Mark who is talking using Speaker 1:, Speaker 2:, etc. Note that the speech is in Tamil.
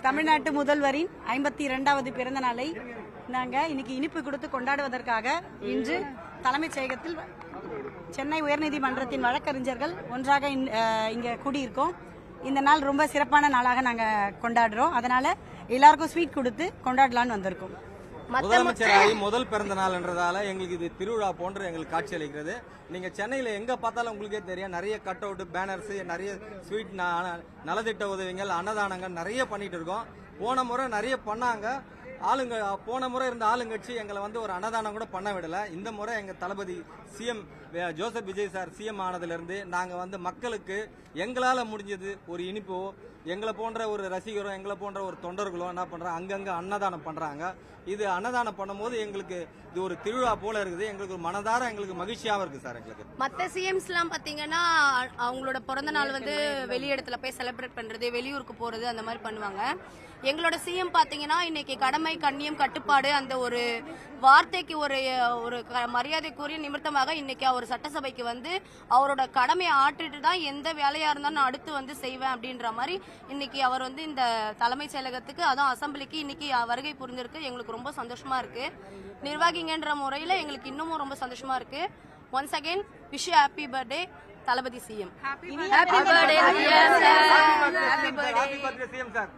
Speaker 1: தமிழ்நாட்டு முதல்வரின் 52வது பிறந்த நாளை நாங்கள் இன்னைக்கு இனிப்பு கொடுத்து கொண்டாடுவதற்காக இன்று தலைமைச் செயலகத்தில் சென்னை உயர்நீதிமன்றத்தின் வழக்கறிஞர்கள் ஒன்றாக இங்கே கூடியிருக்கோம். இந்த நாள் ரொம்ப சிறப்பான நாளாக நாங்கள் கொண்டாடுறோம். அதனால எல்லாருக்கும் ஸ்வீட் கொடுத்து கொண்டாடலான்னு வந்திருக்கோம்.
Speaker 2: முதலமைச்சராகி முதல் பிறந்த நாள்ன்றதால எங்களுக்கு இது திருவிழா போன்று எங்களுக்கு காட்சி அளிக்கிறது. நீங்க சென்னையில எங்க பார்த்தாலும் உங்களுக்கே தெரியும், நிறைய கட் அவுட் பேனர்ஸ், நிறைய ஸ்வீட், நலத்திட்ட உதவிகள், அன்னதானங்கள் நிறைய பண்ணிட்டு இருக்கோம். போன முறை நிறைய பண்ணாங்க ஆளுங்க. போன முறை இருந்த ஆளுங்கட்சி எங்களை வந்து ஒரு அன்னதானம் கூட பண்ண விடல. இந்த முறை எங்க Thalapathy CM Joseph Vijay sir CM ஆனதுலேருந்து நாங்கள் வந்து மக்களுக்கு எங்களால் முடிஞ்சது ஒரு இனிப்போ, எங்களை போன்ற ஒரு ரசிகரோ, எங்களை போன்ற ஒரு தொண்டர்களோ என்ன பண்ணுறாங்க, அங்கங்கே அன்னதானம் பண்ணுறாங்க. இது அன்னதானம் பண்ணும்போது எங்களுக்கு இது ஒரு திருவிழா போல இருக்குது. எங்களுக்கு ஒரு மனதார எங்களுக்கு மகிழ்ச்சியாகவும் இருக்குது சார். எங்களுக்கு
Speaker 3: மற்ற சிஎம்ஸ்லாம் பார்த்தீங்கன்னா அவங்களோட பிறந்த நாள் வந்து வெளியிடத்துல போய் செலிப்ரேட் பண்ணுறது, வெளியூருக்கு போகிறது, அந்த மாதிரி பண்ணுவாங்க. எங்களோட சிஎம் பார்த்தீங்கன்னா இன்னைக்கு கடமை, கண்ணியம், கட்டுப்பாடு அந்த ஒரு வார்த்தைக்கு ஒரு ஒரு மரியாதைக்குரிய நிமித்தமாக இன்னைக்கு அவர் சட்டசபைக்கு வந்து அவரோட கடமையை ஆற்றிட்டு தான் எந்த வேலையா இருந்தாலும் நான் அடுத்து வந்து செய்வேன் அப்படின்ற மாதிரி இன்னைக்கு அவர் வந்து இந்த தலைமைச் செயலகத்துக்கு, அதுவும் அசம்பிளிக்கு இன்னைக்கு வருகை புரிஞ்சிருக்கு. எங்களுக்கு ரொம்ப சந்தோஷமா இருக்கு. நிர்வாகிங்கன்ற முறையில எங்களுக்கு இன்னமும் ரொம்ப சந்தோஷமா இருக்கு. Once again wish you happy birthday Thalapathy CM. Happy birthday CM sir.
Speaker 2: Happy birthday CM sir.